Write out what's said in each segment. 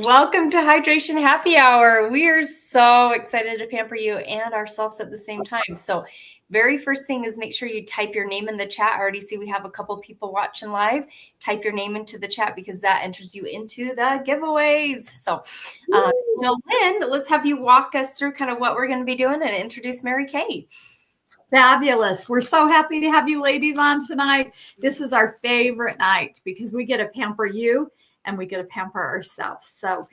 Welcome to Hydration Happy Hour. We are so excited to pamper you and ourselves at the same time. So very first thing is make sure you type your name in the chat. I already see we have a couple people watching live. Type your name into the chat because that enters you into the giveaways. So Jolynn, let's have you walk us through kind of what we're going to be doing and introduce Mary Kay. Fabulous. We're so happy to have you ladies on tonight. This is our favorite night because we get to pamper you and we get to pamper ourselves. So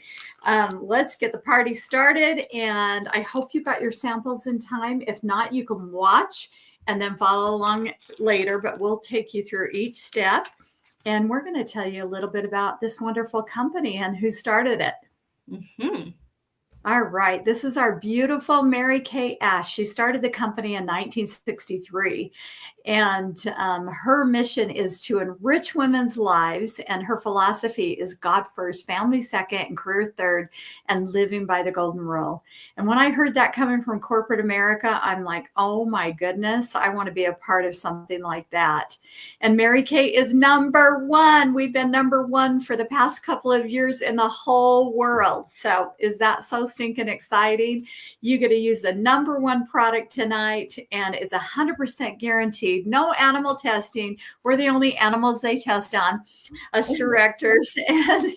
let's get the party started. And I hope you got your samples in time. If not, you can watch and then follow along later, but we'll take you through each step. And we're going to tell you a little bit about this wonderful company and who started it. Mm-hmm. All right. This is our beautiful Mary Kay Ash. She started the company in 1963, and her mission is to enrich women's lives. And her philosophy is God first, family second, and career third, and living by the golden rule. And when I heard that coming from corporate America, I'm like, oh my goodness, I want to be a part of something like that. And Mary Kay is number one. We've been number one for the past couple of years in the whole world. So is that so stinking exciting? You get to use the number one product tonight, and it's 100% guaranteed. No animal testing. We're the only animals they test on, us directors. And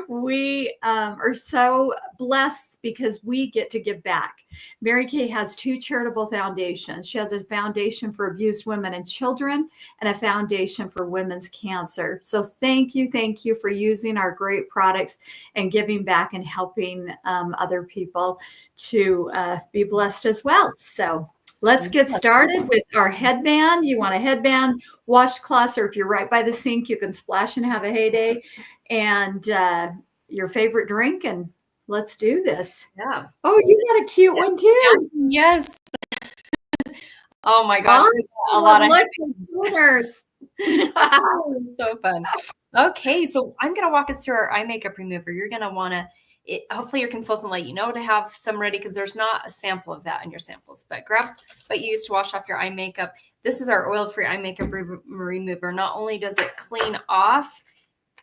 we are so blessed because we get to give back. Mary Kay has two charitable foundations. She has a foundation for abused women and children and a foundation for women's cancer. So thank you for using our great products and giving back and helping other people to be blessed as well. So let's get started with our headband. You want a headband, washcloths, or if you're right by the sink, you can splash and have a heyday, and your favorite drink, and let's do this. Yeah. Oh, you got a cute one too. Yes. Oh my gosh. Awesome. A lot of winners. So fun. Okay, so I'm going to walk us through our eye makeup remover. You're going to want to, hopefully your consultant let you know to have some ready because there's not a sample of that in your samples, but grab what you use to wash off your eye makeup. This is our oil-free eye makeup remover. Not only does it clean off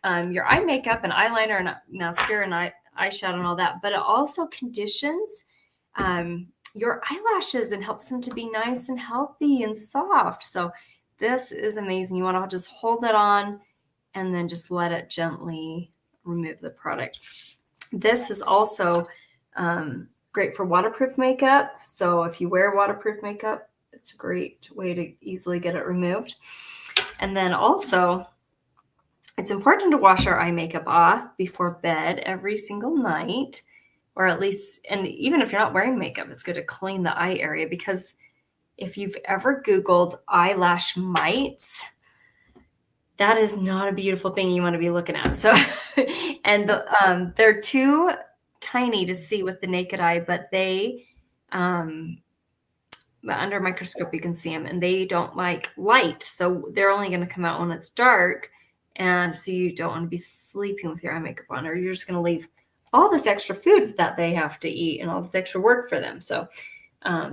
your eye makeup and eyeliner and mascara and eyeshadow and all that, but it also conditions your eyelashes and helps them to be nice and healthy and soft. So this is amazing. You want to just hold it on and then just let it gently remove the product. This is also great for waterproof makeup. So if you wear waterproof makeup, it's a great way to easily get it removed. And then also, it's important to wash our eye makeup off before bed every single night, or at least, and even if you're not wearing makeup, it's good to clean the eye area, because if you've ever Googled eyelash mites, that is not a beautiful thing you want to be looking at. So, and they're too tiny to see with the naked eye, but they, under a microscope, you can see them, and they don't like light. So they're only going to come out when it's dark. And so you don't want to be sleeping with your eye makeup on, or you're just going to leave all this extra food that they have to eat and all this extra work for them. So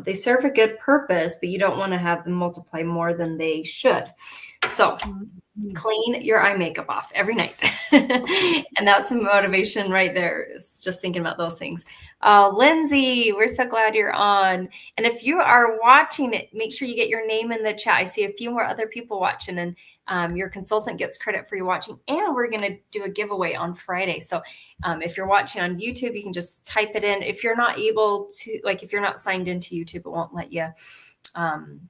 they serve a good purpose, but you don't want to have them multiply more than they should. So clean your eye makeup off every night. And that's a motivation right there. It's just thinking about those things. Lindsay, we're so glad you're on. And if you are watching it, make sure you get your name in the chat. I see a few more other people watching, and your consultant gets credit for you watching. And we're going to do a giveaway on Friday. So if you're watching on YouTube, you can just type it in. If you're not able to, like if you're not signed into YouTube, it won't let you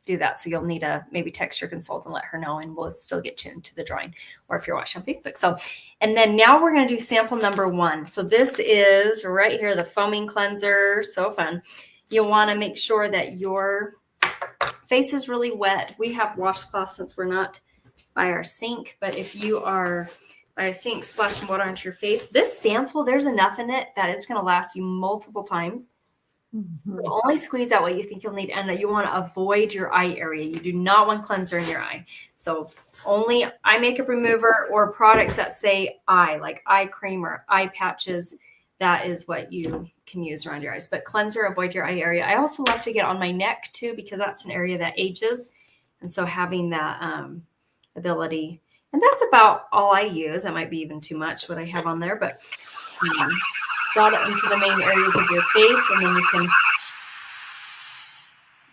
do that. So you'll need to maybe text your consultant, let her know, and we'll still get you into the drawing, or if you're watching on Facebook. So, and then now we're going to do sample number one. So this is right here, the foaming cleanser. So fun. You'll want to make sure that your face is really wet. We have washcloths since we're not by our sink, but if you are by a sink, splash some water onto your face. This sample, there's enough in it that it's going to last you multiple times. Mm-hmm. You'll only squeeze out what you think you'll need, and you want to avoid your eye area. You do not want cleanser in your eye. So only eye makeup remover or products that say eye, like eye cream or eye patches. That is what you can use around your eyes. But cleanser, avoid your eye area. I also love to get on my neck too, because that's an area that ages. And so having that ability And that's about all I use. That might be even too much what I have on there, but dot it into the main areas of your face, and then you can.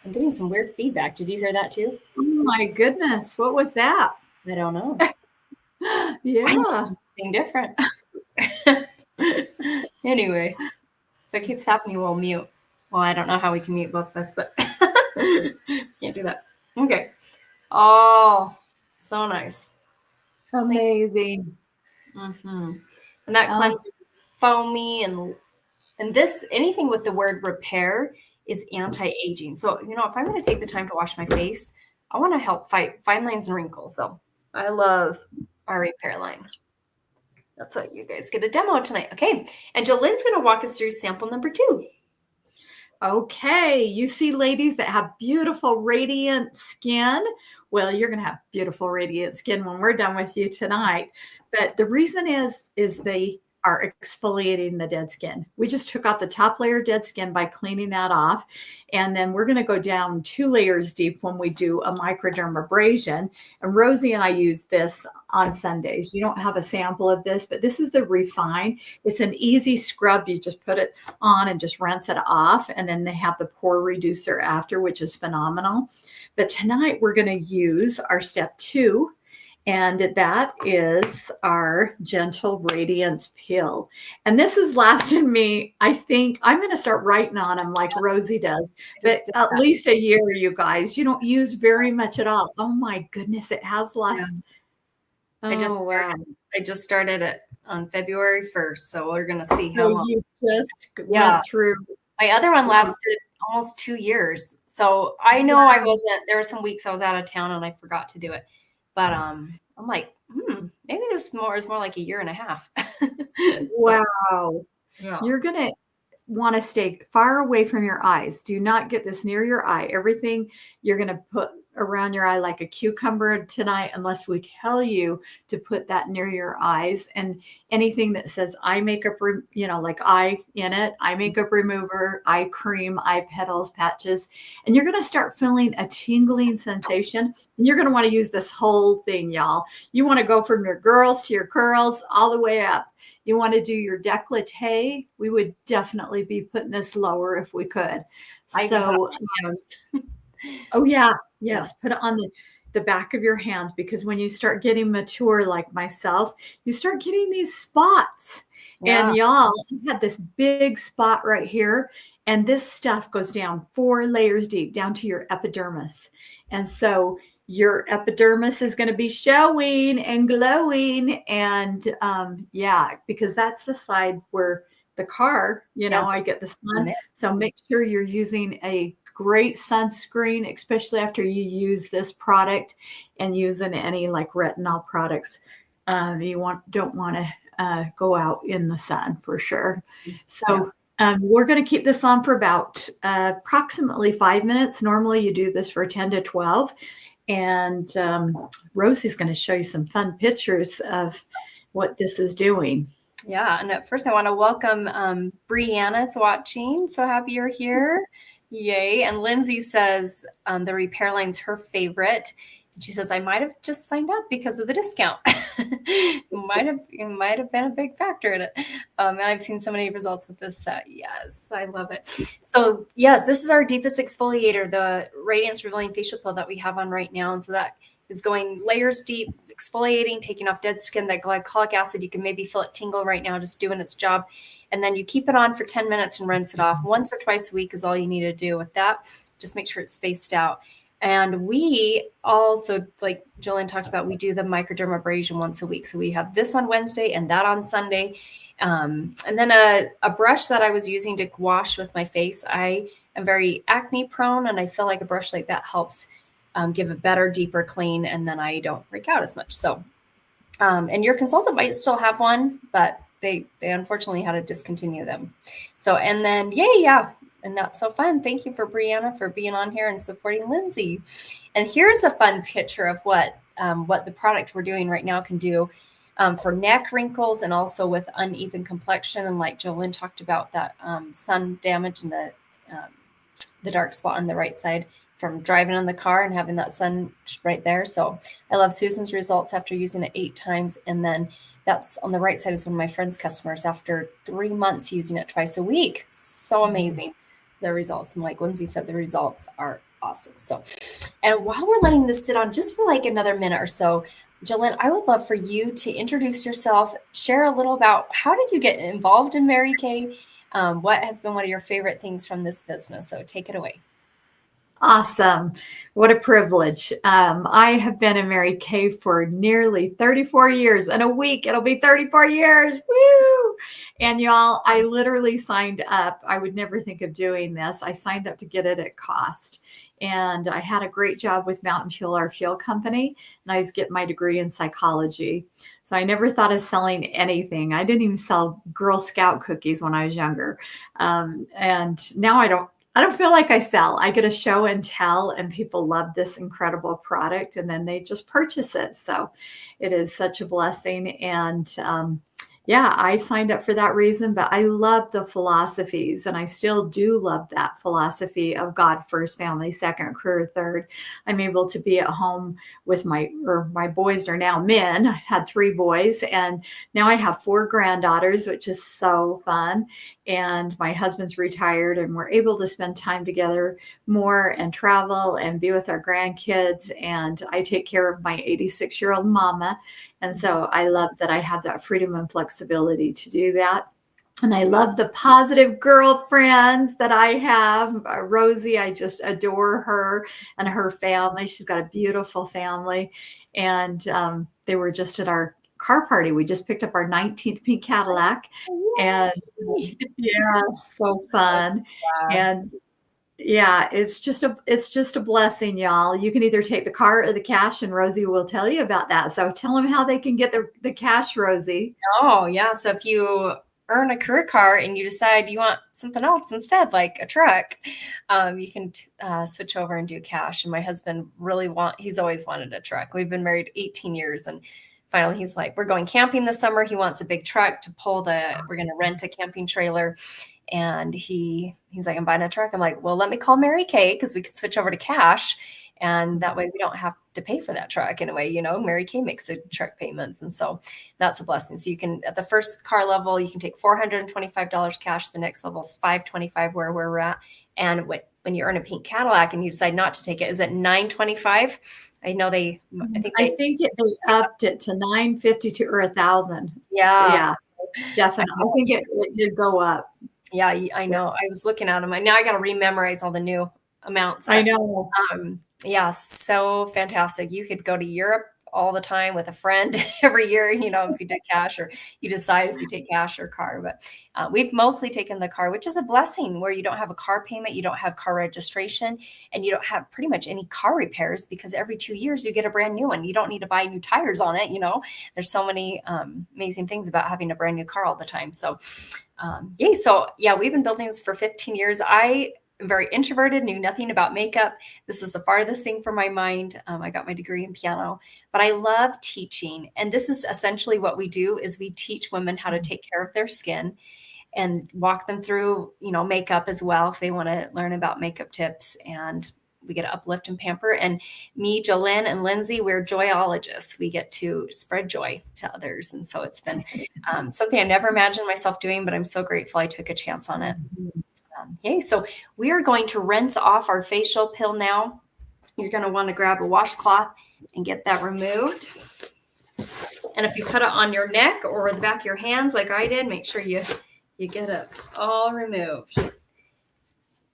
I'm getting some weird feedback. Did you hear that too? Oh my goodness, what was that? I don't know. Yeah. Something different. Anyway, if it keeps happening, we'll mute. Well, I don't know how we can mute both of us, but can't do that. Okay. Oh, so nice. Amazing. Mm-hmm. And that Oh, cleanser is foamy, and this, anything with the word repair is anti-aging. So, if I'm going to take the time to wash my face, I want to help fight fine lines and wrinkles. So I love our repair line. That's what you guys get a demo tonight. Okay. And Jolene's going to walk us through sample number 2. okay. You see ladies that have beautiful, radiant skin. Well, you're going to have beautiful, radiant skin when we're done with you tonight. But the reason is they are exfoliating the dead skin. We just took out the top layer of dead skin by cleaning that off. And then we're going to go down 2 layers deep when we do a microdermabrasion. And Rosie and I use this on Sundays. You don't have a sample of this, but this is the Refine. It's an easy scrub. You just put it on and just rinse it off. And then they have the pore reducer after, which is phenomenal. But tonight we're going to use our step 2. And that is our Gentle Radiance Peel. And this has lasted me, I think, I'm going to start writing on them like Rosie does, but at least a year, you guys. You don't use very much at all. Oh my goodness, it has lasted. Yeah. I just started it on February 1st, so we're going to see how long. You just went through. My other one lasted almost 2 years. So I know I wasn't, there were some weeks I was out of town and I forgot to do it. But I'm like, maybe this is more like a year and a half. Wow. Yeah. You're going to want to stay far away from your eyes. Do not get this near your eye. Everything you're going to put around your eye like a cucumber tonight, unless we tell you to put that near your eyes. And anything that says eye makeup, like eye in it, eye makeup remover, eye cream, eye petals, patches. And you're going to start feeling a tingling sensation. And you're going to want to use this whole thing, y'all. You want to go from your girls to your curls all the way up. You want to do your décolleté. We would definitely be putting this lower if we could. Oh yeah. Yes. Put it on the back of your hands, because when you start getting mature, like myself, you start getting these spots. Yeah. And y'all, I had this big spot right here. And this stuff goes down 4 layers deep, down to your epidermis. And so your epidermis is going to be showing and glowing. And because that's the side where the car, I get the sun. So make sure you're using a great sunscreen, especially after you use this product and using any like retinol products. You don't want to go out in the sun for sure. So we're going to keep this on for about approximately 5 minutes. Normally you do this for 10 to 12. And Rosie's going to show you some fun pictures of what this is doing. Yeah. And at first I want to welcome Brianna's watching. So happy you're here. Yay. And Lindsay says the repair line's her favorite. And she says, I might have just signed up because of the discount. It might have been a big factor in it. And I've seen so many results with this set. Yes, I love it. So yes, this is our deepest exfoliator, the Radiance Revealing Facial Peel that we have on right now. And so that is going layers deep, it's exfoliating, taking off dead skin, that glycolic acid. You can maybe feel it tingle right now, just doing its job. And then you keep it on for 10 minutes and rinse it off. Once or twice a week is all you need to do with that. Just make sure it's spaced out. And we also, like Jillian talked about, we do the microdermabrasion once a week. So we have this on Wednesday and that on Sunday. And then a brush that I was using to wash with my face. I am very acne prone, and I feel like a brush like that helps give a better, deeper clean, and then I don't freak out as much. So, and your consultant might still have one, but they unfortunately had to discontinue them. So, and then, and that's so fun. Thank you for Brianna for being on here and supporting Lindsay. And here's a fun picture of what the product we're doing right now can do for neck wrinkles and also with uneven complexion. And like Jolyn talked about, that sun damage and the dark spot on the right side. from driving in the car and having that sun right there. So I love Susan's results after using it 8 times. And then that's on the right side is one of my friend's customers after 3 months using it twice a week. So amazing. The results. And like Lindsay said, the results are awesome. So, and while we're letting this sit on just for like another minute or so, Jolynn, I would love for you to introduce yourself, share a little about how did you get involved in Mary Kay? What has been one of your favorite things from this business? So take it away. Awesome. What a privilege. I have been in Mary Kay for nearly 34 years. In a week, it'll be 34 years. Woo! And y'all, I literally signed up. I would never think of doing this. I signed up to get it at cost. And I had a great job with Mountain Fuel, our fuel company, and I was getting my degree in psychology. So I never thought of selling anything. I didn't even sell Girl Scout cookies when I was younger. And now I don't feel like I sell. I get a show and tell, and people love this incredible product, and then they just purchase it. So it is such a blessing. And yeah, I signed up for that reason, but I love the philosophies, and I still do love that philosophy of God first, family second, career third. I'm able to be at home with my boys are now men. I had 3 boys, and now I have 4 granddaughters, which is so fun. And my husband's retired, and we're able to spend time together more and travel and be with our grandkids. And I take care of my 86-year-old mama. And so I love that I have that freedom and flexibility to do that. And I love the positive girlfriends that I have. Rosie, I just adore her and her family. She's got a beautiful family. And they were just at our car party. We just picked up our 19th pink Cadillac. And yeah, so fun. Yes. And yeah, it's just a blessing, y'all. You can either take the car or the cash, and Rosie will tell you about that. So tell them how they can get the cash, Rosie. Oh, yeah. So if you earn a career car and you decide you want something else instead, like a truck, you can switch over and do cash. And my husband he's always wanted a truck. We've been married 18 years, and finally he's like, we're going camping this summer. He wants a big truck to pull we're going to rent a camping trailer. And he's like, I'm buying a truck. I'm like, well, let me call Mary Kay, because we could switch over to cash. And that way we don't have to pay for that truck in a way, Mary Kay makes the truck payments. And so that's a blessing. So you can, at the first car level, you can take $425 cash. The next level is $525 where we're at. And when you earn a pink Cadillac and you decide not to take it, is it $925? I know they upped it to $950 or $1,000. Yeah, definitely. I think it did go up. Yeah, I know. I was looking at them. Now I got to rememorize all the new amounts. I know. Yeah, so fantastic. You could go to Europe all the time with a friend every year, if you did cash, or you decide if you take cash or car. But we've mostly taken the car, which is a blessing, where you don't have a car payment, you don't have car registration, and you don't have pretty much any car repairs, because every 2 years you get a brand new one. You don't need to buy new tires on it. There's so many amazing things about having a brand new car all the time. So yay. So yeah, we've been building this for 15 years. I am very introverted, knew nothing about makeup. This is the farthest thing from my mind. I got my degree in piano, but I love teaching. And this is essentially what we do, is we teach women how to take care of their skin and walk them through, makeup as well, if they want to learn about makeup tips. And we get to uplift and pamper. And me, Jolynn, and Lindsay, we're joyologists. We get to spread joy to others. And so it's been something I never imagined myself doing, but I'm so grateful I took a chance on it. Yay. So we are going to rinse off our facial peel now. You're going to want to grab a washcloth and get that removed. And if you put it on your neck or the back of your hands like I did, make sure you get it all removed.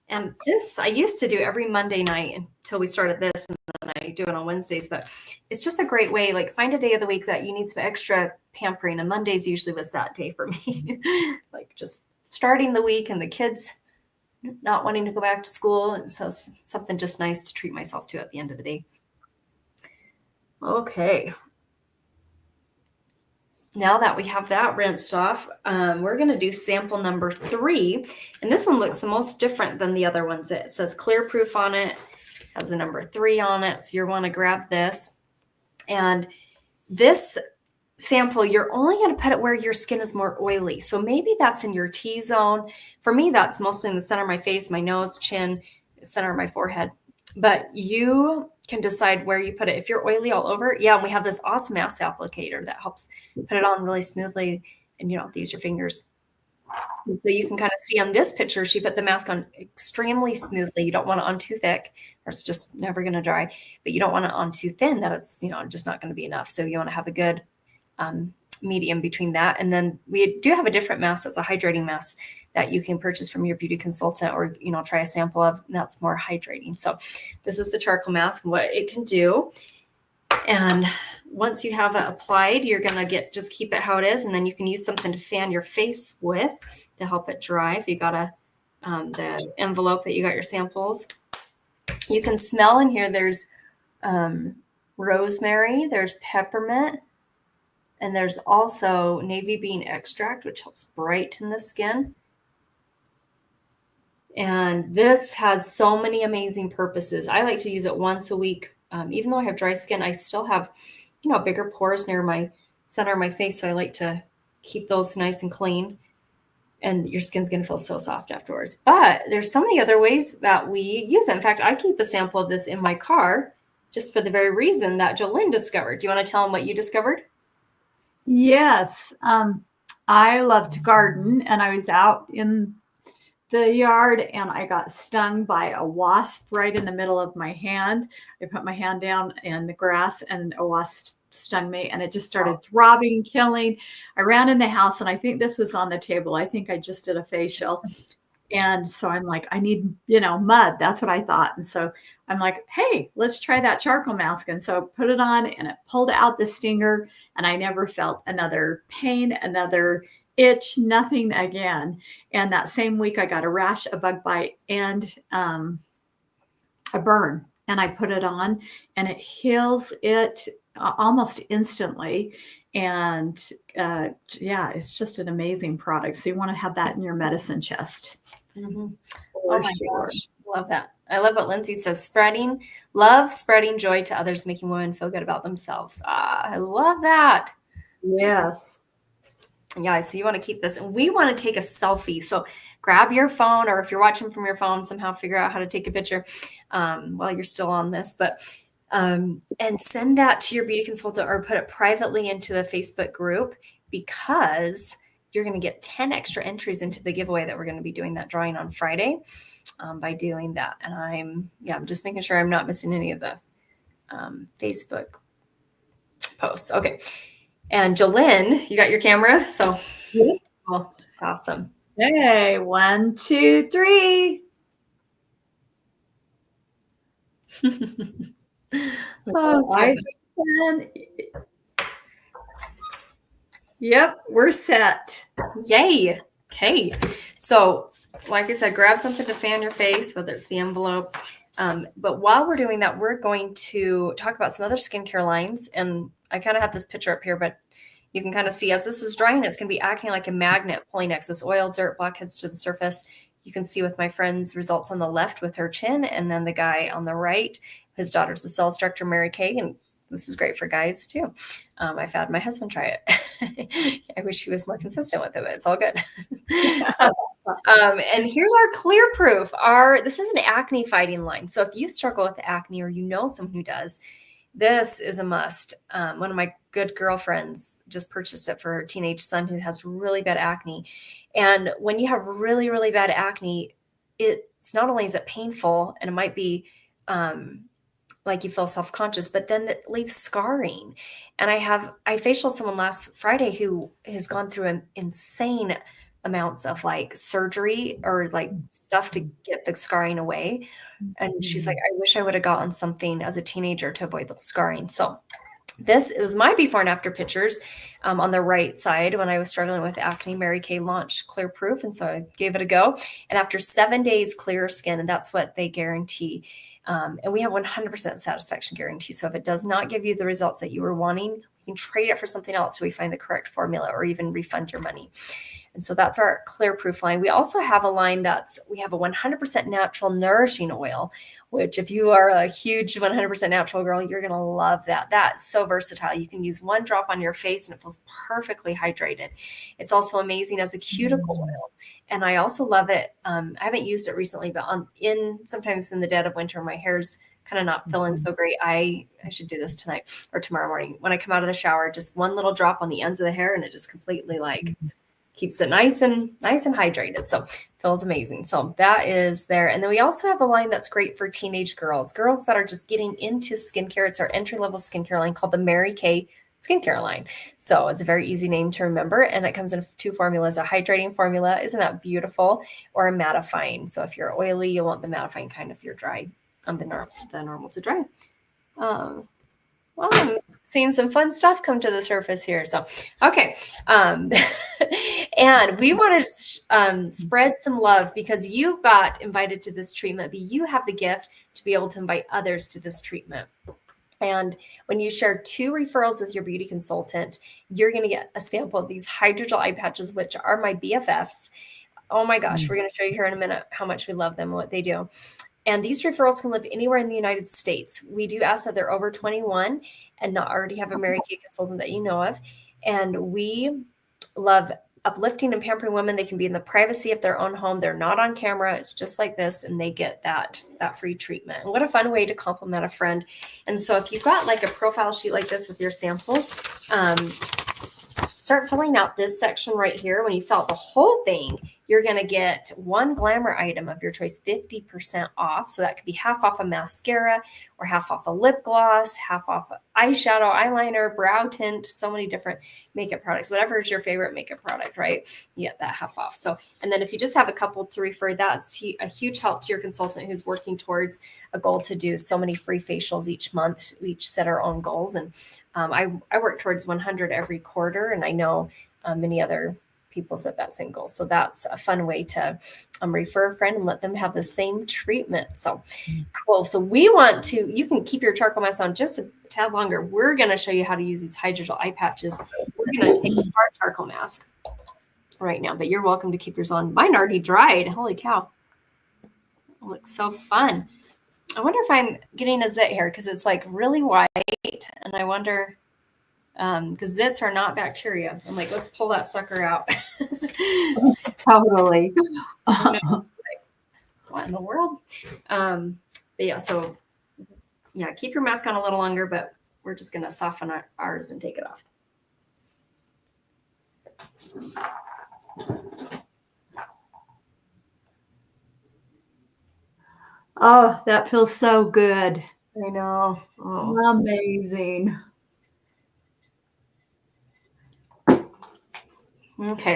And this I used to do every Monday night until we started this, and then I do it on Wednesdays. But it's just a great way, like, find a day of the week that you need some extra pampering. And Mondays usually was that day for me. Like, just starting the week and the kids not wanting to go back to school. And so something just nice to treat myself to at the end of the day. Okay. Now that we have that rinsed off, we're going to do sample number 3. And this one looks the most different than the other ones. It says clear proof on it, has a number 3 on it. So you want to grab this. And this sample, you're only going to put it where your skin is more oily. So maybe that's in your T-zone. For me, that's mostly in the center of my face, my nose, chin, center of my forehead. but you can decide where you put it. If you're oily all over, yeah, and we have this awesome mask applicator that helps put it on really smoothly, and you don't have to use your fingers. And so you can kind of see on this picture, she put the mask on extremely smoothly. You don't want it on too thick, or it's just never going to dry. But you don't want it on too thin, that it's just not going to be enough. So you want to have a good medium between that. And then we do have a different mask that's a hydrating mask that you can purchase from your beauty consultant, or try a sample of, and that's more hydrating. So this is the charcoal mask and what it can do. And once you have it applied, you're going to just keep it how it is. And then you can use something to fan your face with to help it dry. If you got the envelope that you got your samples, you can smell in here. There's rosemary, there's peppermint, and there's also navy bean extract, which helps brighten the skin. And this has so many amazing purposes. I like to use it once a week. Even though I have dry skin, I still have, bigger pores near my center of my face. So I like to keep those nice and clean. And your skin's going to feel so soft afterwards. But there's so many other ways that we use it. In fact, I keep a sample of this in my car just for the very reason that Jolynn discovered. Do you want to tell them what you discovered? Yes. I love to garden, and I was out in the yard and I got stung by a wasp right in the middle of my hand. I put my hand down in the grass and a wasp stung me, and it just started throbbing, killing. I ran in the house, and I think this was on the table. I think I just did a facial. And so I'm like, I need, mud. That's what I thought. And so I'm like, hey, let's try that charcoal mask. And so I put it on, and it pulled out the stinger, and I never felt another pain, another itch, nothing again. And that same week I got a rash, a bug bite, and a burn. And I put it on, and it heals it almost instantly. And it's just an amazing product. So you want to have that in your medicine chest. Mm-hmm. Oh my gosh. Love that. I love what Lindsay says. Spreading joy to others, making women feel good about themselves. I love that. Yes. Yeah. So you want to keep this, and we want to take a selfie. So grab your phone, or if you're watching from your phone, somehow figure out how to take a picture while you're still on this, and send that to your beauty consultant, or put it privately into a Facebook group, because you're going to get 10 extra entries into the giveaway that we're going to be doing that drawing on Friday by doing that. And I'm just making sure I'm not missing any of the Facebook posts. Okay. And Jolynn, you got your camera? So Well, awesome. Hey, 1, 2, 3. Yep, we're set. Yay. Okay. So like I said, grab something to fan your face, whether it's the envelope. But while we're doing that, we're going to talk about some other skincare lines. And I kind of have this picture up here, but you can kind of see as this is drying, it's going to be acting like a magnet, pulling excess oil, dirt, blackheads to the surface. You can see with my friend's results on the left with her chin, and then the guy on the right, his daughter's the sales director, Mary Kay, and this is great for guys too. I've had my husband try it. I wish he was more consistent with it, but it's all good. And here's our clear proof. This is an acne fighting line. So if you struggle with acne, or you know someone who does, this is a must. One of my good girlfriends just purchased it for her teenage son who has really bad acne. And when you have really, really bad acne, it's not only is it painful, and it might be like you feel self-conscious, but then it leaves scarring. And I facialed someone last Friday who has gone through an insane amounts of like surgery or like stuff to get the scarring away. And she's like, I wish I would have gotten something as a teenager to avoid the scarring. So this is my before and after pictures on the right side. When I was struggling with acne, Mary Kay launched Clear Proof. And so I gave it a go. And after 7 days, clear skin, and that's what they guarantee. And we have 100% satisfaction guarantee. So if it does not give you the results that you were wanting, we can trade it for something else till we find the correct formula, or even refund your money. And so that's our clear proof line. We also have a line we have a 100% natural nourishing oil, which if you are a huge 100% natural girl, you're going to love that. That's so versatile. You can use one drop on your face and it feels perfectly hydrated. It's also amazing as a cuticle oil. And I also love it. I haven't used it recently, but sometimes in the dead of winter, my hair's kind of not feeling so great. I should do this tonight or tomorrow morning. When I come out of the shower, just one little drop on the ends of the hair and it just completely keeps it nice and hydrated. So feels amazing. So that is there. And then we also have a line that's great for teenage girls that are just getting into skincare. It's our entry-level skincare line called the Mary Kay skincare line. So it's a very easy name to remember. And it comes in 2 formulas, a hydrating formula. Isn't that beautiful? Or a mattifying. So if you're oily, you'll want the mattifying kind. If you're dry, the normal to dry. Well, I'm seeing some fun stuff come to the surface here. So, okay. And we want to spread some love because you got invited to this treatment, but you have the gift to be able to invite others to this treatment. And when you share 2 referrals with your beauty consultant, you're going to get a sample of these hydrogel eye patches, which are my BFFs. Oh my gosh, we're going to show you here in a minute how much we love them and what they do. And these referrals can live anywhere in the United States. We do ask that they're over 21 and not already have a Mary Kay consultant that you know of. And we love uplifting and pampering women. They can be in the privacy of their own home. They're not on camera. It's just like this, and they get that free treatment. And what a fun way to compliment a friend. And so if you've got like a profile sheet like this with your samples, start filling out this section right here. When you fill out the whole thing, you're going to get 1 glamour item of your choice, 50% off. So that could be half off a mascara or half off a lip gloss, half off eyeshadow, eyeliner, brow tint, so many different makeup products. Whatever is your favorite makeup product, right? You get that half off. So, and then if you just have a couple to refer, that's a huge help to your consultant who's working towards a goal to do so many free facials each month. We each set our own goals. And I work towards 100 every quarter. And I know many other people set that same goal. So that's a fun way to refer a friend and let them have the same treatment. So cool. So you can keep your charcoal mask on just a tad longer. We're going to show you how to use these hydrogel eye patches. We're going to take our charcoal mask right now, but you're welcome to keep yours on. Mine already dried. Holy cow. It looks so fun. I wonder if I'm getting a zit here because it's like really white, and I wonder, because zits are not bacteria. I'm like, let's pull that sucker out. Totally. What in the world? But yeah, so yeah, keep your mask on a little longer, but we're just going to soften ours and take it off. Oh, that feels so good. I know. Oh. Amazing. Okay.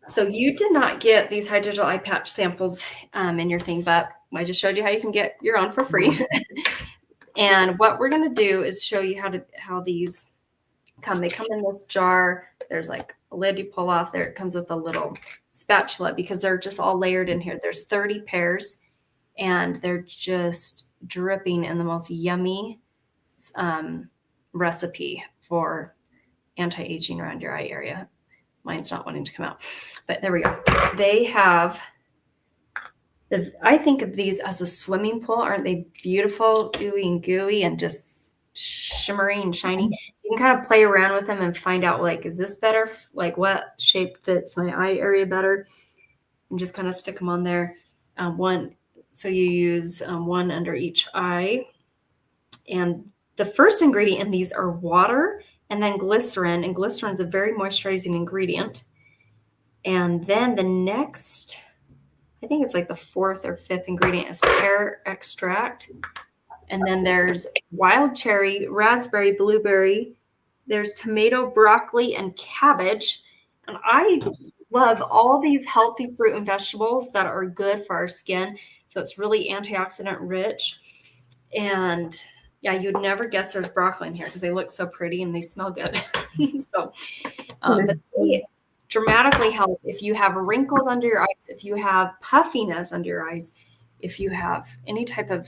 So you did not get these hydrogel eye patch samples in your thing, but I just showed you how you can get your own for free. And what we're going to do is show you how these come. They come in this jar. There's like a lid you pull off there. It comes with a little spatula because they're just all layered in here. There's 30 pairs. And they're just dripping in the most yummy recipe for anti-aging around your eye area. Mine's not wanting to come out, but there we go. They have, I think of these as a swimming pool. Aren't they beautiful, ooey and gooey and just shimmery and shiny? You can kind of play around with them and find out, like, is this better? Like, what shape fits my eye area better? And just kind of stick them on there. So you use 1 under each eye. And the first ingredient in these are water and then glycerin. And glycerin is a very moisturizing ingredient. And then the next, I think it's like the 4th or 5th ingredient is pear extract. And then there's wild cherry, raspberry, blueberry. There's tomato, broccoli, and cabbage. And I love all these healthy fruit and vegetables that are good for our skin. So it's really antioxidant rich. And yeah, you'd never guess there's broccoli in here because they look so pretty and they smell good. So, but they dramatically help if you have wrinkles under your eyes, if you have puffiness under your eyes, if you have any type of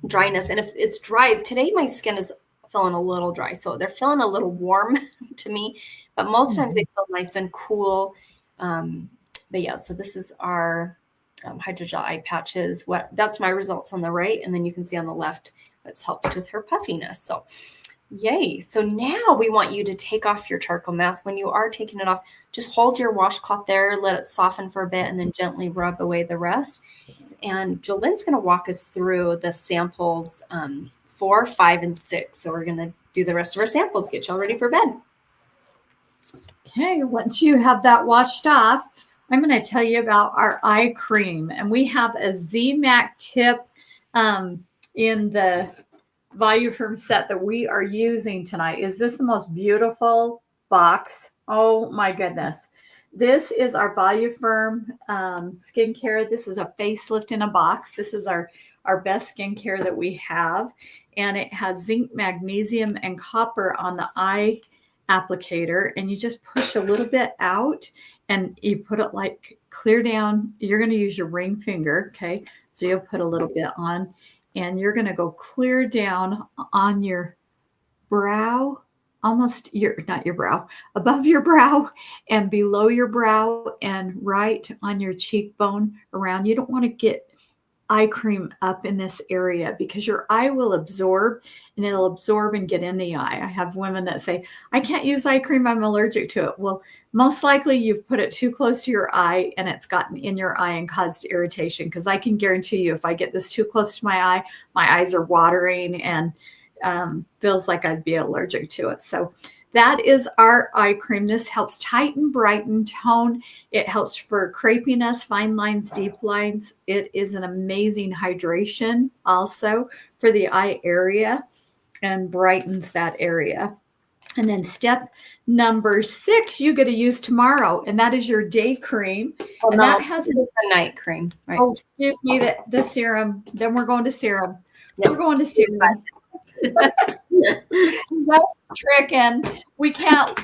dryness. And if it's dry, today my skin is feeling a little dry. So they're feeling a little warm to me, but most times they feel nice and cool. But yeah, so this is our hydrogel eye patches. That's my results on the right. And then you can see on the left, it's helped with her puffiness. So yay. So now we want you to take off your charcoal mask. When you are taking it off, just hold your washcloth there, let it soften for a bit, and then gently rub away the rest. And Jolene's going to walk us through the samples 4, 5, and 6. So we're going to do the rest of our samples, get y'all ready for bed. Okay, once you have that washed off, I'm going to tell you about our eye cream. And we have a Z-Mac tip in the Voluform set that we are using tonight. Is this the most beautiful box? Oh my goodness. This is our Voluform skincare. This is a facelift in a box. This is our best skincare that we have. And it has zinc, magnesium, and copper on the eye applicator. And you just push a little bit out and you put it like clear down. You're going to use your ring finger. Okay. So you'll put a little bit on and you're going to go clear down on your brow, almost not your brow, above your brow and below your brow and right on your cheekbone around. You don't want to get eye cream up in this area because your eye will absorb and it'll absorb and get in the eye. I have women that say, I can't use eye cream, I'm allergic to it. Well, most likely you've put it too close to your eye and it's gotten in your eye and caused irritation, because I can guarantee you if I get this too close to my eyes are watering and feels like I'd be allergic to it. So that is our eye cream. This helps tighten, brighten, tone. It helps for crepiness, fine lines, deep lines. It is an amazing hydration also for the eye area and brightens that area. And then step number 6, you get to use tomorrow, and that is your day cream. Oh, and no, that has the night cream. Right? Oh, excuse me, the serum. Then we're going to serum. Yep. We're going to serum. That's tricking. We can't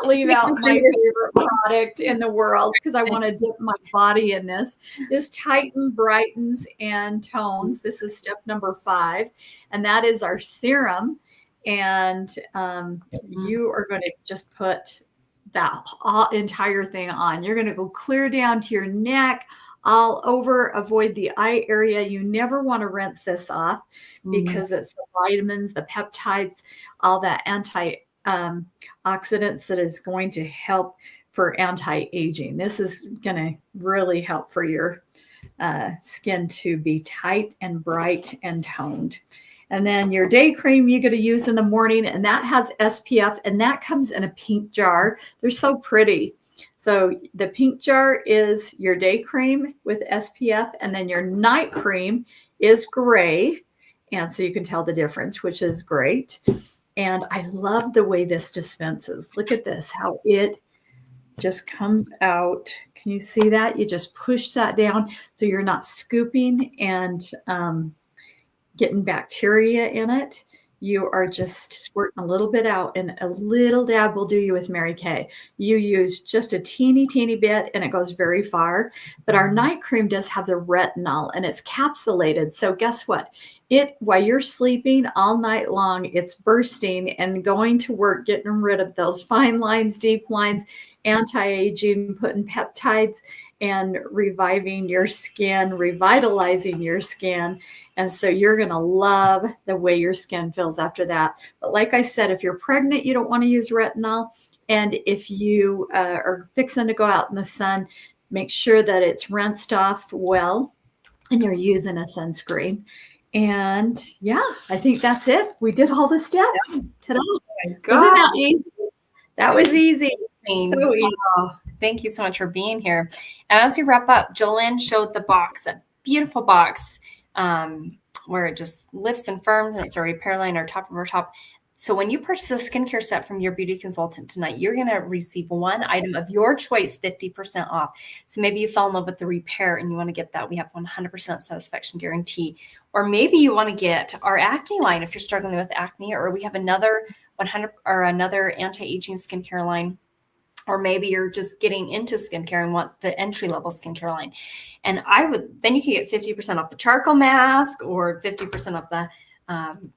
leave out my favorite product in the world because I want to dip my body in this. This tightens, brightens, and tones. This is step number 5, and that is our serum. And you are going to just put that entire thing on. You're going to go clear down to your neck, all over, avoid the eye area. You never want to rinse this off because it's the vitamins, the peptides, all that antioxidants that is going to help for anti-aging. This is going to really help for your skin to be tight and bright and toned. And then your day cream you get to use in the morning, and that has SPF, and that comes in a pink jar. They're so pretty. So the pink jar is your day cream with SPF, and then your night cream is gray. And so you can tell the difference, which is great. And I love the way this dispenses. Look at this, how it just comes out. Can you see that? You just push that down so you're not scooping and getting bacteria in it. You are just squirting a little bit out, and a little dab will do you with Mary Kay. You use just a teeny bit and it goes very far. But our night cream does have the retinol and it's capsulated. So guess what? While you're sleeping all night long, it's bursting and going to work, getting rid of those fine lines, deep lines, anti-aging, putting peptides and reviving your skin, revitalizing your skin. And so you're going to love the way your skin feels after that. But like I said, if you're pregnant, you don't want to use retinol. And if you are fixing to go out in the sun, make sure that it's rinsed off well and you're using a sunscreen. And yeah, I think that's it. We did all the steps today. Wasn't that easy? That was easy. So easy. Oh, thank you so much for being here. And as we wrap up, Jolene showed the box, that beautiful box where it just lifts and firms, and it's our repair line, our top of our top. So when you purchase a skincare set from your beauty consultant tonight, you're going to receive one item of your choice, 50% off. So maybe you fell in love with the repair and you want to get that. We have 100% satisfaction guarantee. Or maybe you want to get our acne line if you're struggling with acne, or we have another 100 or another anti-aging skincare line. Or maybe you're just getting into skincare and want the entry-level skincare line. And then you can get 50% off the charcoal mask or 50% off the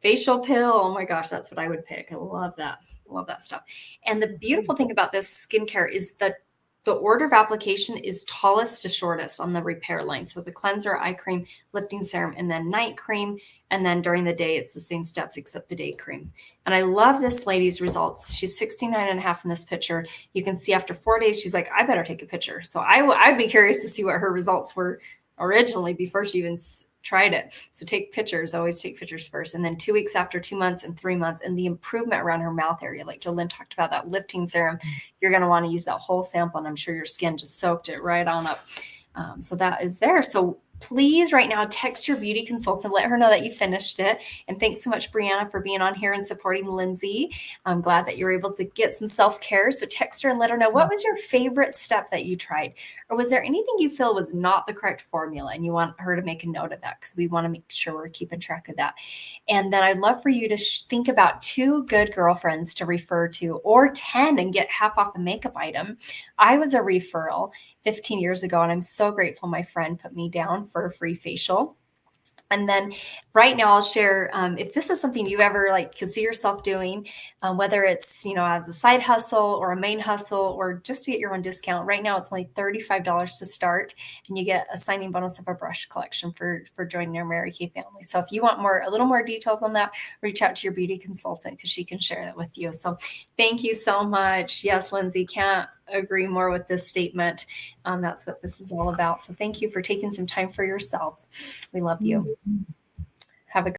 Facial pill. Oh my gosh, that's what I would pick. I love that. Love that stuff. And the beautiful thing about this skincare is that the order of application is tallest to shortest on the repair line. So the cleanser, eye cream, lifting serum, and then night cream. And then during the day, it's the same steps except the day cream. And I love this lady's results. She's 69 and a half in this picture. You can see after 4 days, she's like, I better take a picture. So I'd be curious to see what her results were originally before she even tried it. So take pictures, always take pictures first. And then 2 weeks after, 2 months and 3 months, and the improvement around her mouth area, like Jolynn talked about, that lifting serum, you're going to want to use that whole sample. And I'm sure your skin just soaked it right on up. So that is there. So please right now text your beauty consultant, let her know that you finished it. And thanks so much, Brianna, for being on here and supporting Lindsay. I'm glad that you're able to get some self-care. So text her and let her know, what was your favorite step that you tried? Or was there anything you feel was not the correct formula and you want her to make a note of that? Because we want to make sure we're keeping track of that. And then I'd love for you to think about 2 good girlfriends to refer to, or 10 and get half off a makeup item. I was a referral 15 years ago, and I'm so grateful my friend put me down for a free facial. And then right now I'll share, if this is something you ever like could see yourself doing, whether it's, as a side hustle or a main hustle, or just to get your own discount. Right now it's only $35 to start, and you get a signing bonus of a brush collection for joining our Mary Kay family. So if you want a little more details on that, reach out to your beauty consultant because she can share that with you. So thank you so much. Yes, Lindsay, can't agree more with this statement. That's what this is all about. So thank you for taking some time for yourself. We love you.